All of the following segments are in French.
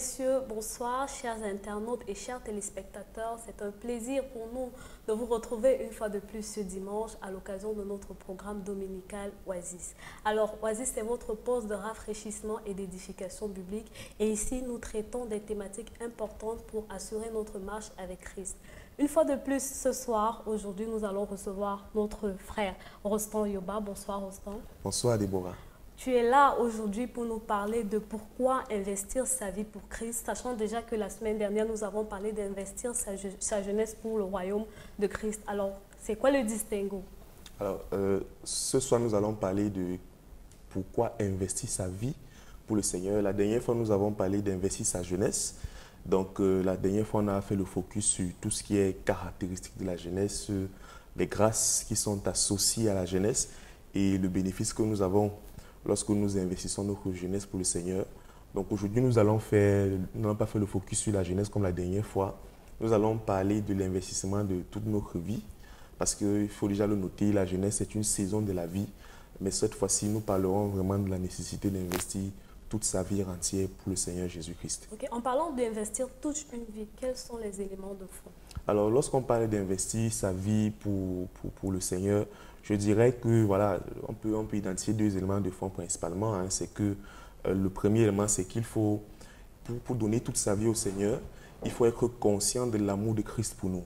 messieurs, bonsoir, chers internautes et chers téléspectateurs. C'est un plaisir pour nous de vous retrouver une fois de plus ce dimanche à l'occasion de notre programme dominical Oasis. Alors, Oasis, c'est votre pause de rafraîchissement et d'édification biblique. Et ici, nous traitons des thématiques importantes pour assurer notre marche avec Christ. Une fois de plus, ce soir, aujourd'hui, nous allons recevoir notre frère Rostan Yoba. Bonsoir, Rostan. Bonsoir, Déborah. Tu es là aujourd'hui pour nous parler de pourquoi investir sa vie pour Christ, sachant déjà que la semaine dernière, nous avons parlé d'investir sa jeunesse pour le royaume de Christ. Alors, c'est quoi le distinguo? Alors, ce soir, nous allons parler de pourquoi investir sa vie pour le Seigneur. La dernière fois, nous avons parlé d'investir sa jeunesse. Donc, la dernière fois, on a fait le focus sur tout ce qui est caractéristique de la jeunesse, les grâces qui sont associées à la jeunesse et le bénéfice que nous avons lorsque nous investissons notre jeunesse pour le Seigneur. Donc aujourd'hui, nous n'allons pas faire le focus sur la jeunesse comme la dernière fois. Nous allons parler de l'investissement de toute notre vie, parce qu'il faut déjà le noter, la jeunesse est une saison de la vie. Mais cette fois-ci, nous parlerons vraiment de la nécessité d'investir toute sa vie entière pour le Seigneur Jésus-Christ. Okay. En parlant d'investir toute une vie, quels sont les éléments de fond? Alors, lorsqu'on parle d'investir sa vie pour le Seigneur, je dirais que voilà, on peut identifier deux éléments de fond principalement. C'est que le premier élément, c'est qu'il faut, pour donner toute sa vie au Seigneur, il faut être conscient de l'amour de Christ pour nous.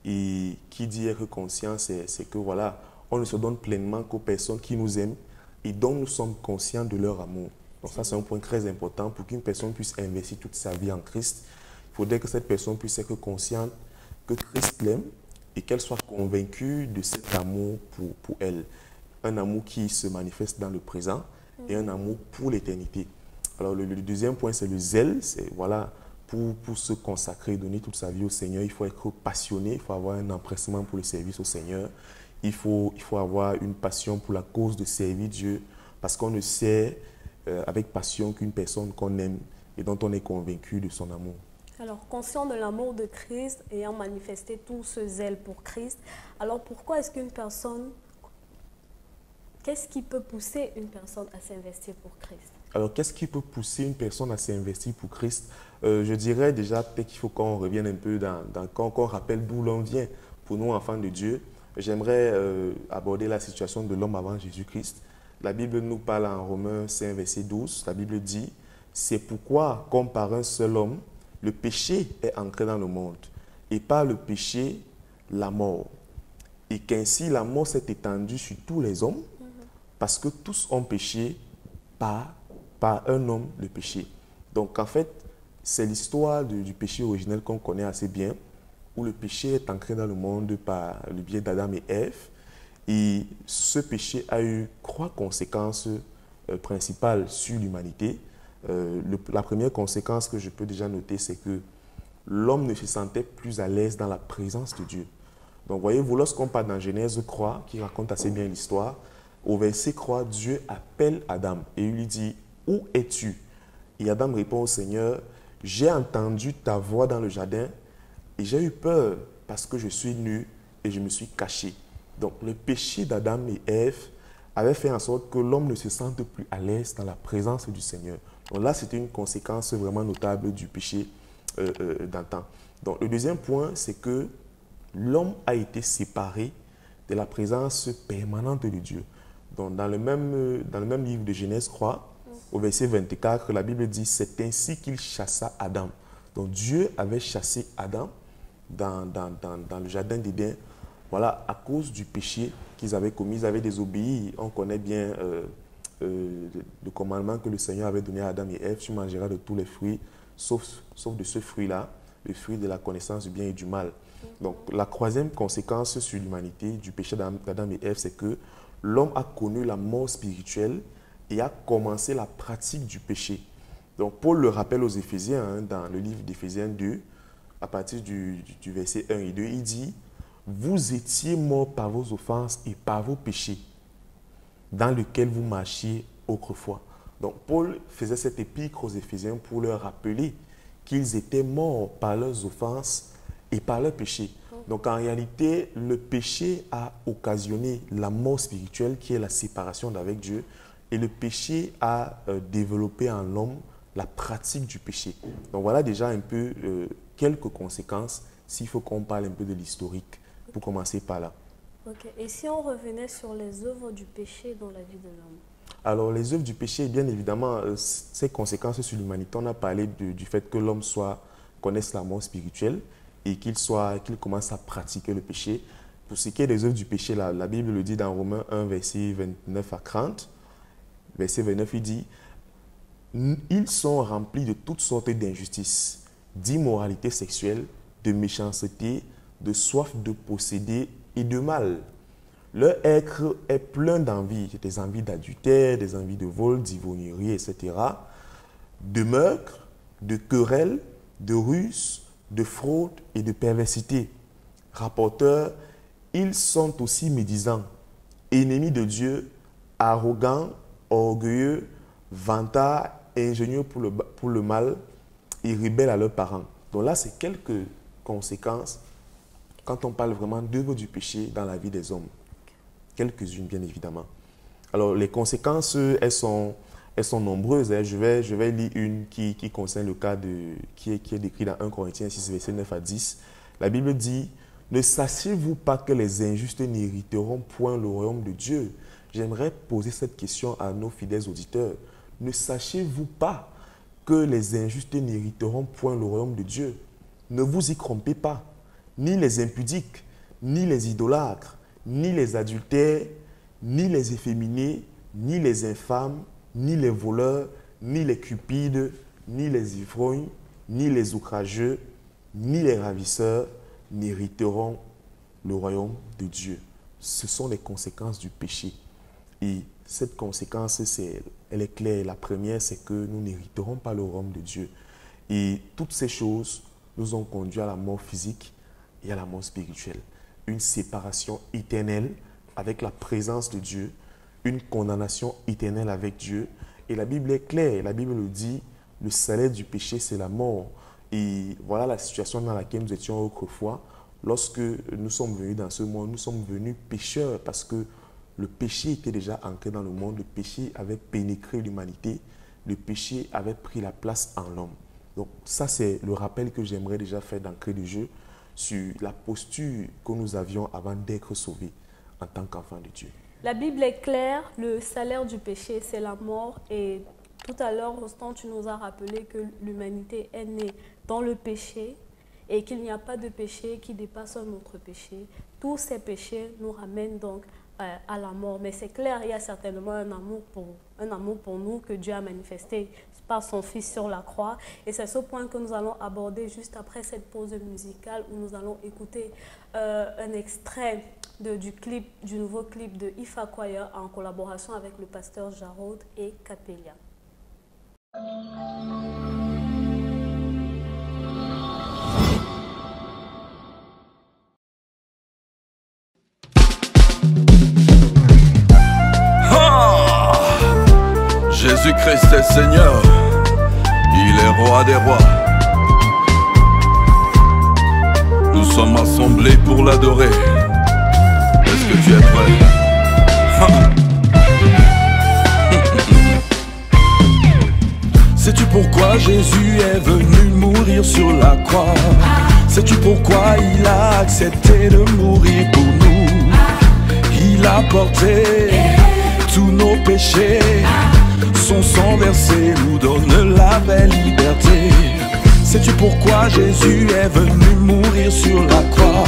Et qui dit être conscient, c'est que voilà, on ne se donne pleinement qu'aux personnes qui nous aiment et dont nous sommes conscients de leur amour. Donc ça, c'est un point très important. Pour qu'une personne puisse investir toute sa vie en Christ, il faudrait que cette personne puisse être consciente que Christ l'aime et qu'elle soit convaincue de cet amour pour elle. Un amour qui se manifeste dans le présent et un amour pour l'éternité. Alors le deuxième point, c'est le zèle. C'est voilà, pour se consacrer, donner toute sa vie au Seigneur, il faut être passionné, il faut avoir un empressement pour le service au Seigneur. Il faut avoir une passion pour la cause de servir Dieu, parce qu'on ne sait avec passion qu'une personne qu'on aime et dont on est convaincu de son amour. Alors, conscient de l'amour de Christ, ayant manifesté tout ce zèle pour Christ, alors pourquoi est-ce qu'une personne, qu'est-ce qui peut pousser une personne à s'investir pour Christ? Alors, qu'est-ce qui peut pousser une personne à s'investir pour Christ? Je dirais déjà peut-être qu'il faut qu'on revienne un peu qu'on rappelle d'où l'on vient. Pour nous, enfants de Dieu, j'aimerais aborder la situation de l'homme avant Jésus-Christ. La Bible nous parle en Romains 5, verset 12. La Bible dit, « C'est pourquoi, comme par un seul homme, le péché est entré dans le monde, et par le péché, la mort. Et qu'ainsi la mort s'est étendue sur tous les hommes, parce que tous ont péché par un homme le péché. » Donc en fait, c'est l'histoire du péché originel qu'on connaît assez bien, où le péché est entré dans le monde par le biais d'Adam et Ève. Et ce péché a eu trois conséquences principales sur l'humanité. La première conséquence que je peux déjà noter, c'est que l'homme ne se sentait plus à l'aise dans la présence de Dieu. Donc voyez-vous, lorsqu'on parle dans Genèse 3, qui raconte assez bien l'histoire, au verset 3, Dieu appelle Adam et il lui dit, « Où es-tu » Et Adam répond au Seigneur, « J'ai entendu ta voix dans le jardin et j'ai eu peur parce que je suis nu et je me suis caché. » Donc le péché d'Adam et Ève avait fait en sorte que l'homme ne se sente plus à l'aise dans la présence du Seigneur. Donc là, c'était une conséquence vraiment notable du péché d'antan. Donc le deuxième point, c'est que l'homme a été séparé de la présence permanente de Dieu. Donc dans le même livre de Genèse 3, au verset 24, la Bible dit, c'est ainsi qu'il chassa Adam. Donc Dieu avait chassé Adam dans le jardin d'Éden, voilà, à cause du péché qu'ils avaient commis. Ils avaient désobéi. On connaît bien le commandement que le Seigneur avait donné à Adam et Ève, tu mangeras de tous les fruits, sauf de ce fruit-là, le fruit de la connaissance du bien et du mal. Donc la troisième conséquence sur l'humanité du péché d'Adam et Ève, c'est que l'homme a connu la mort spirituelle et a commencé la pratique du péché. Donc Paul le rappelle aux Éphésiens, dans le livre d'Éphésiens 2, à partir du verset 1 et 2, il dit, « Vous étiez morts par vos offenses et par vos péchés, dans lesquels vous marchiez autrefois. » Donc Paul faisait cette épître aux Éphésiens pour leur rappeler qu'ils étaient morts par leurs offenses et par leurs péchés. Donc en réalité, le péché a occasionné la mort spirituelle qui est la séparation d'avec Dieu, et le péché a développé en l'homme la pratique du péché. Donc voilà déjà un peu quelques conséquences, s'il faut qu'on parle un peu de l'historique, pour commencer par là. Ok. Et si on revenait sur les œuvres du péché dans la vie de l'homme? Alors les œuvres du péché, bien évidemment, ces conséquences sur l'humanité, on a parlé du fait que l'homme connaisse la mort spirituelle et qu'il commence à pratiquer le péché. Pour ce qui est des œuvres du péché, la Bible le dit dans Romains 1, verset 29 à 30. Verset 29, il dit « Ils sont remplis de toutes sortes d'injustices, d'immoralité sexuelle, de méchanceté, de soif de posséder et de mal. Leur être est plein d'envie, des envies d'adultère, des envies de vol, d'ivrognerie, etc., de meurtre, de querelles, de ruses, de fraude et de perversité. Rapporteurs, ils sont aussi médisants, ennemis de Dieu, arrogants, orgueilleux, vantards, ingénieux pour le mal et rebelles à leurs parents. » Donc là, c'est quelques conséquences quand on parle vraiment d'œuvres du péché dans la vie des hommes. Quelques-unes, bien évidemment. Alors, les conséquences, elles sont nombreuses. Hein. Je vais lire une qui concerne le cas qui est décrit dans 1 Corinthiens 6, verset 9 à 10. La Bible dit « Ne sachez-vous pas que les injustes n'hériteront point le royaume de Dieu ?» J'aimerais poser cette question à nos fidèles auditeurs. Ne sachez-vous pas que les injustes n'hériteront point le royaume de Dieu? Ne vous y trompez pas. Ni les impudiques, ni les idolâtres, ni les adultères, ni les efféminés, ni les infâmes, ni les voleurs, ni les cupides, ni les ivrognes, ni les outrageux, ni les ravisseurs n'hériteront le royaume de Dieu. Ce sont les conséquences du péché. Et cette conséquence, elle est claire. La première, c'est que nous n'hériterons pas le royaume de Dieu. Et toutes ces choses nous ont conduit à la mort physique et à la mort spirituelle. Une séparation éternelle avec la présence de Dieu, une condamnation éternelle avec Dieu. Et la Bible est claire, la Bible le dit, le salaire du péché, c'est la mort. Et voilà la situation dans laquelle nous étions autrefois. Lorsque nous sommes venus dans ce monde, nous sommes venus pécheurs parce que le péché était déjà ancré dans le monde, le péché avait pénétré l'humanité, le péché avait pris la place en l'homme. Donc ça, c'est le rappel que j'aimerais déjà faire d'entrée de jeu sur la posture que nous avions avant d'être sauvés en tant qu'enfants de Dieu. La Bible est claire, le salaire du péché, c'est la mort. Et tout à l'heure, Rostand, tu nous as rappelé que l'humanité est née dans le péché et qu'il n'y a pas de péché qui dépasse un autre péché. Tous ces péchés nous ramènent donc à la mort. Mais c'est clair, il y a certainement un amour pour nous que Dieu a manifesté par son Fils sur la croix. Et c'est ce point que nous allons aborder juste après cette pause musicale où nous allons écouter un extrait du nouveau clip de Ifa Choir en collaboration avec le pasteur Jarod et Capella. Jésus-Christ est Seigneur, il est roi des rois. Nous sommes assemblés pour l'adorer. Est-ce que tu es prêt? Sais-tu pourquoi Jésus est venu mourir sur la croix? Sais-tu pourquoi il a accepté de mourir pour nous? Il a porté tous nos péchés. Son sang versé nous donne la vraie liberté. Sais-tu pourquoi Jésus est venu mourir sur la croix?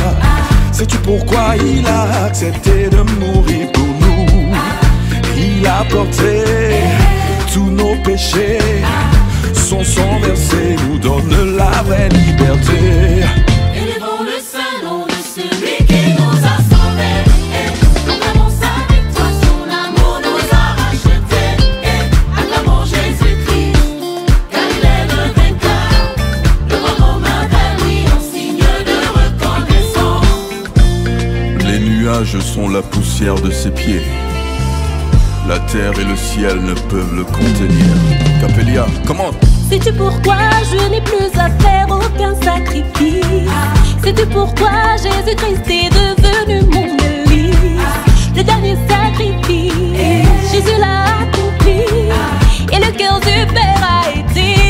Sais-tu pourquoi il a accepté de mourir pour nous? Il a porté tous nos péchés. Son sang versé nous donne la vraie liberté. Élevons le saint nom de celui qui nous a sauvés. Proclamons sa victoire, son amour nous a rachetés. Acclamons Jésus-Christ, car il est le vainqueur. Le roi romain vers lui en signe de reconnaissance. Les nuages sont la poussière de ses pieds. La terre et le ciel ne peuvent le contenir. Capella, comment? Sais-tu pourquoi je n'ai plus à faire aucun sacrifice? Sais-tu pourquoi Jésus-Christ est devenu mon délice? Le dernier sacrifice, Jésus l'a accompli, et le cœur du Père a été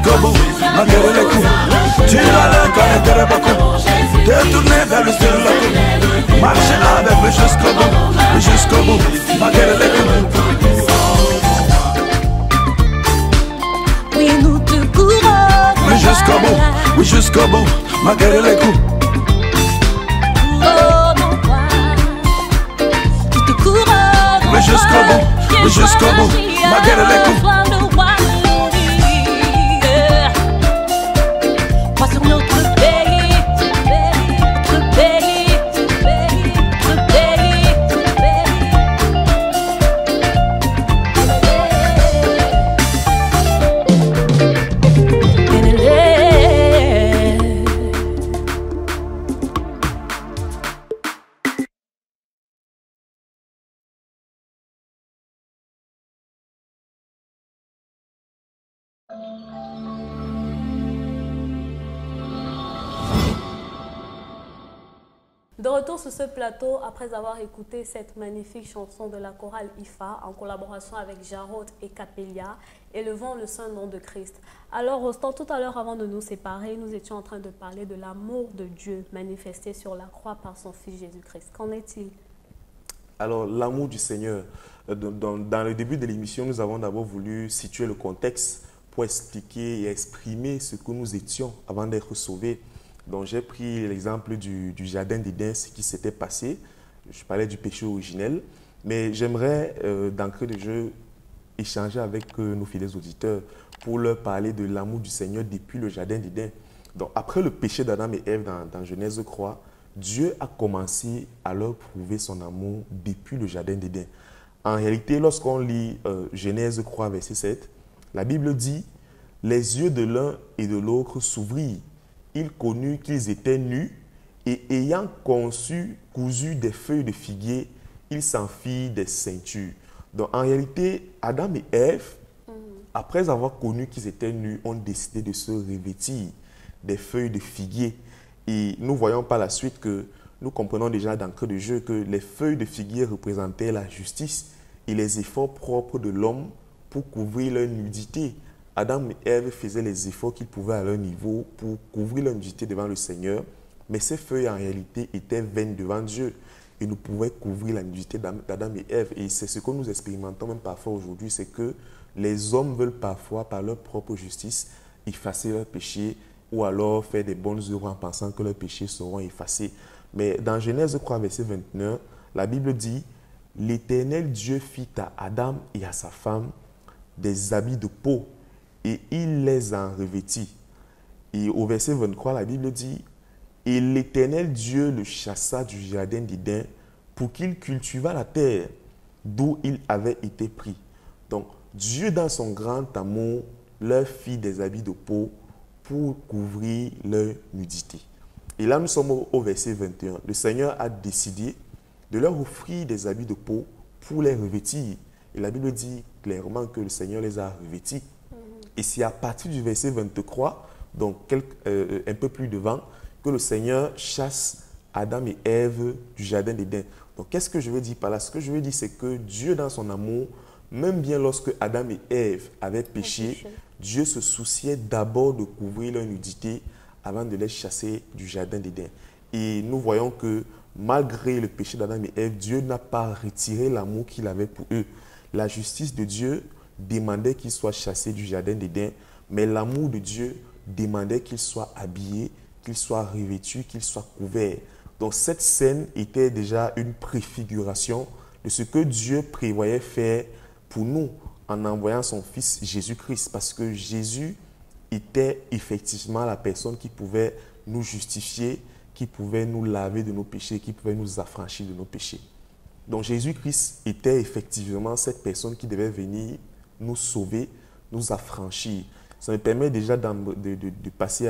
jusqu'au bout, malgré les coups. Tu vas le connaître beaucoup. Te tourner vers le ciel, marcher avec lui jusqu'au bout, malgré les coups. Oui, nous te courons. Oui, jusqu'au bout, malgré les coups. Oh mon roi, nous te courons. Oui, jusqu'au bout, malgré les coups. Pas sur notre pays, notre pays, notre pays, notre pays, notre pays. De retour sur ce plateau, après avoir écouté cette magnifique chanson de la chorale IFA en collaboration avec Jarod et Capella, élevant le saint nom de Christ. Alors, Rostand, tout à l'heure, avant de nous séparer, nous étions en train de parler de l'amour de Dieu manifesté sur la croix par son Fils Jésus-Christ. Qu'en est-il? Alors, l'amour du Seigneur. Dans le début de l'émission, nous avons d'abord voulu situer le contexte pour expliquer et exprimer ce que nous étions avant d'être sauvés. Donc, j'ai pris l'exemple du jardin d'Éden, ce qui s'était passé. Je parlais du péché originel. Mais j'aimerais, d'entrée de jeu, échanger avec nos fidèles auditeurs pour leur parler de l'amour du Seigneur depuis le jardin d'Éden. Donc, après le péché d'Adam et Ève dans Genèse 3, Dieu a commencé à leur prouver son amour depuis le jardin d'Éden. En réalité, lorsqu'on lit Genèse 3, verset 7, la Bible dit « Les yeux de l'un et de l'autre s'ouvrirent. Ils connurent qu'ils étaient nus et ayant cousu des feuilles de figuier, ils s'en firent des ceintures. » Donc en réalité, Adam et Ève, après avoir connu qu'ils étaient nus, ont décidé de se revêtir des feuilles de figuier. Et nous voyons par la suite que nous comprenons déjà d'entrée de jeu que les feuilles de figuier représentaient la justice et les efforts propres de l'homme pour couvrir leur nudité. Adam et Ève faisaient les efforts qu'ils pouvaient à leur niveau pour couvrir leur nudité devant le Seigneur, mais ces feuilles en réalité étaient vaines devant Dieu et ne pouvaient couvrir la nudité d'Adam et Ève. Et c'est ce que nous expérimentons même parfois aujourd'hui, c'est que les hommes veulent parfois par leur propre justice effacer leurs péchés ou alors faire des bonnes œuvres en pensant que leurs péchés seront effacés. Mais dans Genèse 3, verset 29, la Bible dit « L'Éternel Dieu fit à Adam et à sa femme des habits de peau, et il les en revêtit. » Et au verset 23, la Bible dit « Et l'Éternel Dieu le chassa du jardin d'Éden pour qu'il cultivât la terre d'où il avait été pris. » Donc, Dieu, dans son grand amour, leur fit des habits de peau pour couvrir leur nudité. Et là, nous sommes au verset 21. Le Seigneur a décidé de leur offrir des habits de peau pour les revêtir. Et la Bible dit clairement que le Seigneur les a revêtis. Et c'est à partir du verset 23, donc un peu plus devant, que le Seigneur chasse Adam et Ève du jardin d'Éden. Donc, qu'est-ce que je veux dire par là? Ce que je veux dire, c'est que Dieu, dans son amour, même bien lorsque Adam et Ève avaient péché, Dieu se souciait d'abord de couvrir leur nudité avant de les chasser du jardin d'Éden. Et nous voyons que malgré le péché d'Adam et Ève, Dieu n'a pas retiré l'amour qu'il avait pour eux. La justice de Dieu demandait qu'ils soient chassés du jardin d'Éden, mais l'amour de Dieu demandait qu'ils soient habillés, qu'ils soient revêtus, qu'ils soient couverts. Donc cette scène était déjà une préfiguration de ce que Dieu prévoyait faire pour nous en envoyant son Fils Jésus-Christ, parce que Jésus était effectivement la personne qui pouvait nous justifier, qui pouvait nous laver de nos péchés, qui pouvait nous affranchir de nos péchés. Donc Jésus-Christ était effectivement cette personne qui devait venir nous sauver, nous affranchir. Ça me permet déjà de passer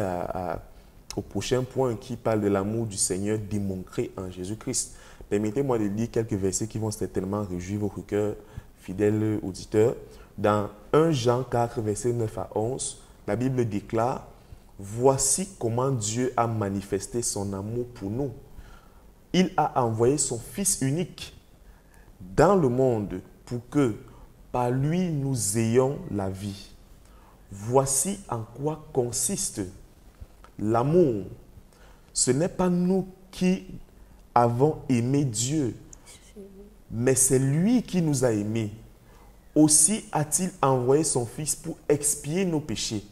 au prochain point qui parle de l'amour du Seigneur démontré en Jésus-Christ. Permettez-moi de lire quelques versets qui vont certainement réjouir votre cœur, fidèles auditeurs. Dans 1 Jean 4, versets 9 à 11, la Bible déclare « Voici comment Dieu a manifesté son amour pour nous. Il a envoyé son Fils unique dans le monde pour que, par lui, nous ayons la vie. Voici en quoi consiste l'amour. Ce n'est pas nous qui avons aimé Dieu, mais c'est lui qui nous a aimés. Aussi a-t-il envoyé son Fils pour expier nos péchés.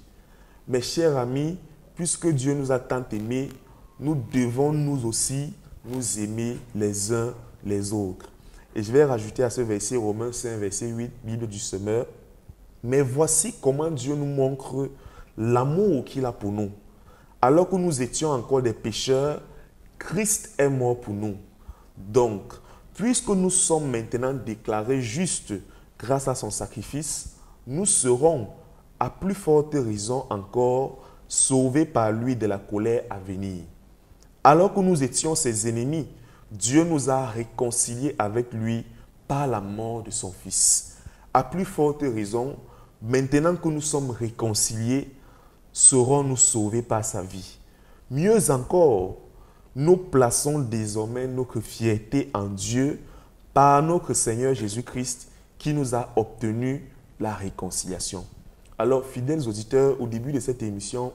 Mes chers amis, puisque Dieu nous a tant aimés, nous devons nous aussi nous aimer les uns les autres. Et je vais rajouter à ce verset, Romains 5, verset 8, Bible du Semeur. Mais voici comment Dieu nous montre l'amour qu'il a pour nous. Alors que nous étions encore des pécheurs, Christ est mort pour nous. Donc, puisque nous sommes maintenant déclarés justes grâce à son sacrifice, nous serons, à plus forte raison encore, sauvés par lui de la colère à venir. Alors que nous étions ses ennemis, Dieu nous a réconciliés avec lui par la mort de son Fils. À plus forte raison, maintenant que nous sommes réconciliés, serons-nous sauvés par sa vie. Mieux encore, nous plaçons désormais notre fierté en Dieu par notre Seigneur Jésus-Christ qui nous a obtenu la réconciliation. Alors, fidèles auditeurs, au début de cette émission,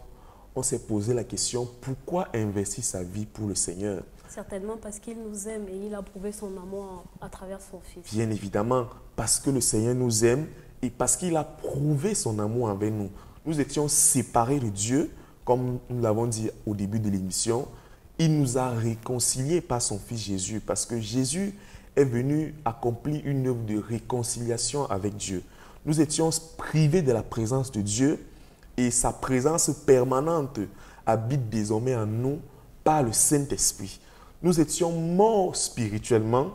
on s'est posé la question, pourquoi investir sa vie pour le Seigneur? Certainement parce qu'il nous aime et il a prouvé son amour à travers son Fils. Bien évidemment, parce que le Seigneur nous aime et parce qu'il a prouvé son amour envers nous. Nous étions séparés de Dieu, comme nous l'avons dit au début de l'émission. Il nous a réconciliés par son Fils Jésus, parce que Jésus est venu accomplir une œuvre de réconciliation avec Dieu. Nous étions privés de la présence de Dieu et sa présence permanente habite désormais en nous par le Saint-Esprit. Nous étions morts spirituellement.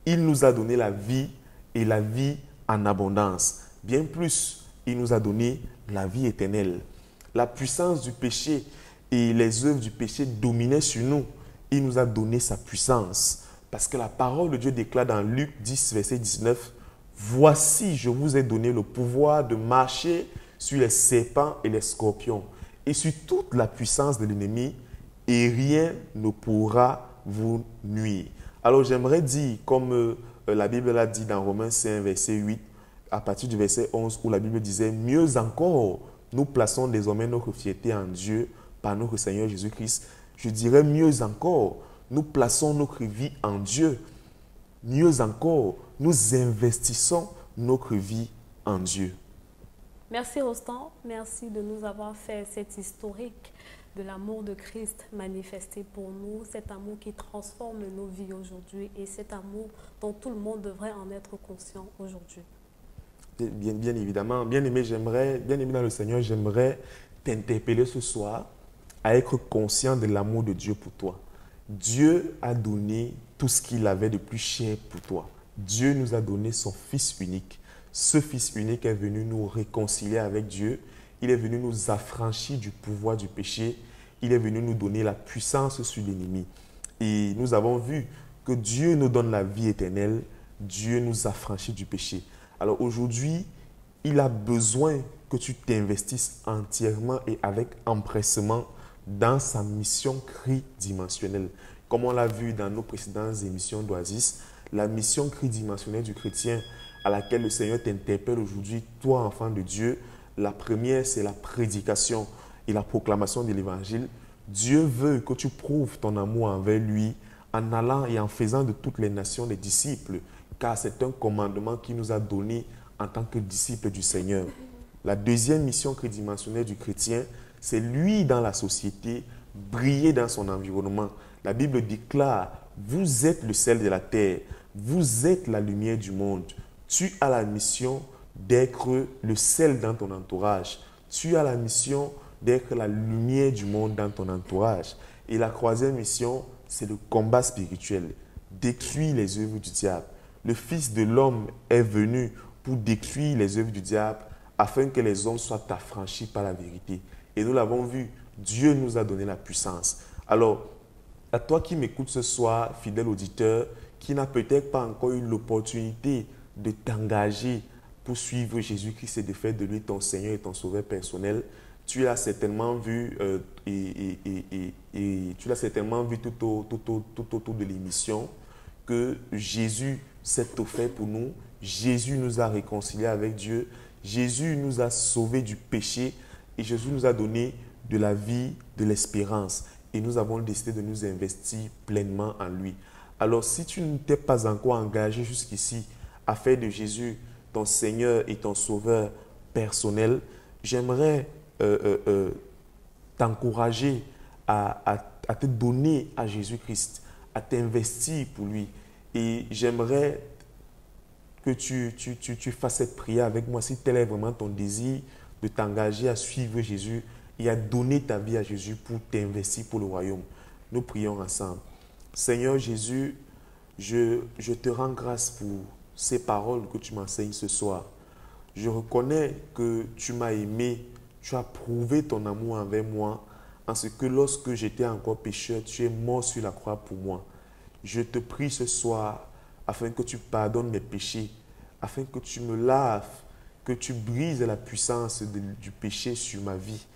Il nous a donné la vie et la vie en abondance. Bien plus, il nous a donné la vie éternelle. La puissance du péché et les œuvres du péché dominaient sur nous. Il nous a donné sa puissance. Parce que la parole de Dieu déclare dans Luc 10, verset 19, « Voici, je vous ai donné le pouvoir de marcher sur les serpents et les scorpions et sur toute la puissance de l'ennemi, et rien ne pourra vous nuire. » Alors j'aimerais dire, comme la Bible l'a dit dans Romains 5, verset 8, à partir du verset 11, où la Bible disait, « Mieux encore, nous plaçons désormais notre fierté en Dieu par notre Seigneur Jésus-Christ. » Je dirais mieux encore, nous plaçons notre vie en Dieu. Mieux encore, nous investissons notre vie en Dieu. Merci Rostand, merci de nous avoir fait cette historique de l'amour de Christ manifesté pour nous, cet amour qui transforme nos vies aujourd'hui et cet amour dont tout le monde devrait en être conscient aujourd'hui. Bien évidemment, bien-aimé dans le Seigneur, j'aimerais t'interpeller ce soir à être conscient de l'amour de Dieu pour toi. Dieu a donné tout ce qu'il avait de plus cher pour toi. Dieu nous a donné son Fils unique. Ce Fils unique est venu nous réconcilier avec Dieu. Il est venu nous affranchir du pouvoir du péché. Il est venu nous donner la puissance sur l'ennemi. Et nous avons vu que Dieu nous donne la vie éternelle. Dieu nous affranchit du péché. Alors aujourd'hui, il a besoin que tu t'investisses entièrement et avec empressement dans sa mission tridimensionnelle. Comme on l'a vu dans nos précédentes émissions d'Oasis, la mission tridimensionnelle du chrétien à laquelle le Seigneur t'interpelle aujourd'hui, toi enfant de Dieu, la première c'est la prédication et la proclamation de l'évangile. Dieu veut que tu prouves ton amour envers lui en allant et en faisant de toutes les nations des disciples, car c'est un commandement qu'il nous a donné en tant que disciples du Seigneur. La deuxième mission tridimensionnelle du chrétien, c'est lui dans la société, briller dans son environnement. La Bible déclare, vous êtes le sel de la terre, vous êtes la lumière du monde. Tu as la mission d'être le sel dans ton entourage. Tu as la mission d'être la lumière du monde dans ton entourage. Et la troisième mission, c'est le combat spirituel. Détruire les œuvres du diable. Le Fils de l'homme est venu pour détruire les œuvres du diable afin que les hommes soient affranchis par la vérité. Et nous l'avons vu, Dieu nous a donné la puissance. Alors, à toi qui m'écoutes ce soir, fidèle auditeur, qui n'a peut-être pas encore eu l'opportunité de t'engager pour suivre Jésus-Christ et de faire de lui ton Seigneur et ton Sauveur personnel, tu l'as certainement vu tu l'as certainement vu tout autour de l'émission que Jésus s'est offert pour nous. Jésus nous a réconciliés avec Dieu. Jésus nous a sauvés du péché et Jésus nous a donné de la vie, de l'espérance. Et nous avons décidé de nous investir pleinement en lui. Alors, si tu ne t'es pas encore engagé jusqu'ici à faire de Jésus ton Seigneur et ton Sauveur personnel, j'aimerais t'encourager à te donner à Jésus-Christ, à t'investir pour lui. Et j'aimerais que tu fasses cette prière avec moi si tel est vraiment ton désir de t'engager à suivre Jésus et à donner ta vie à Jésus pour t'investir pour le royaume. Nous prions ensemble. Seigneur Jésus, je te rends grâce pour ces paroles que tu m'enseignes ce soir. Je reconnais que tu m'as aimé, tu as prouvé ton amour envers moi, en ce que lorsque j'étais encore pécheur, tu es mort sur la croix pour moi. Je te prie ce soir afin que tu pardonnes mes péchés, afin que tu me laves, que tu brises la puissance du péché sur ma vie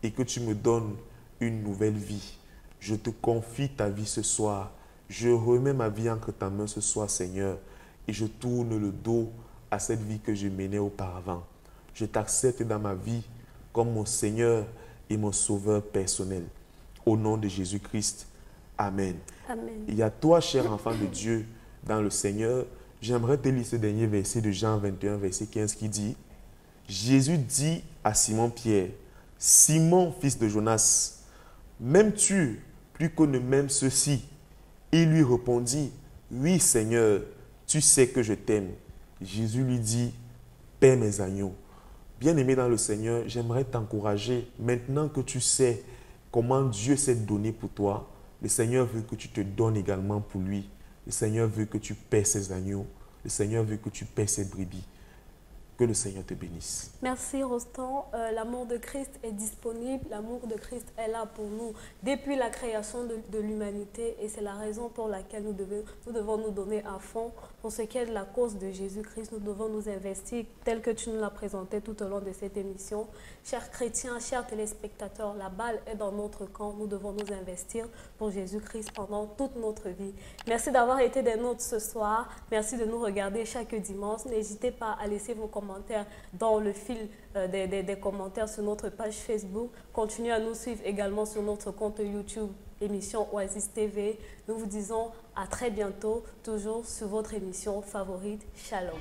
et que tu me donnes une nouvelle vie. Je te confie ta vie ce soir. Je remets ma vie entre ta main ce soir, Seigneur, et je tourne le dos à cette vie que je menais auparavant. Je t'accepte dans ma vie comme mon Seigneur et mon Sauveur personnel. Au nom de Jésus-Christ, Amen. Amen. Et à toi, cher enfant de Dieu, dans le Seigneur, j'aimerais te lire ce dernier verset de Jean 21, verset 15 qui dit « Jésus dit à Simon-Pierre, « Simon, fils de Jonas, m'aimes-tu plus que ne m'aime ceux-ci » Il lui répondit, « Oui, Seigneur, tu sais que je t'aime. » Jésus lui dit, « Paie mes agneaux. » Bien-aimé dans le Seigneur, j'aimerais t'encourager, maintenant que tu sais comment Dieu s'est donné pour toi, le Seigneur veut que tu te donnes également pour lui. Le Seigneur veut que tu paies ses agneaux. Le Seigneur veut que tu paies ses brebis. Que le Seigneur te bénisse. Merci Rostand. L'amour de Christ est disponible. L'amour de Christ est là pour nous depuis la création de l'humanité. Et c'est la raison pour laquelle nous devons nous donner à fond. Pour ce qui est de la cause de Jésus-Christ, nous devons nous investir tel que tu nous l'as présenté tout au long de cette émission. Chers chrétiens, chers téléspectateurs, la balle est dans notre camp. Nous devons nous investir pour Jésus-Christ pendant toute notre vie. Merci d'avoir été des nôtres ce soir. Merci de nous regarder chaque dimanche. N'hésitez pas à laisser vos commentaires dans le fil des commentaires sur notre page Facebook. Continuez à nous suivre également sur notre compte YouTube, émission Oasis TV. Nous vous disons à très bientôt, toujours sur votre émission favorite. Shalom.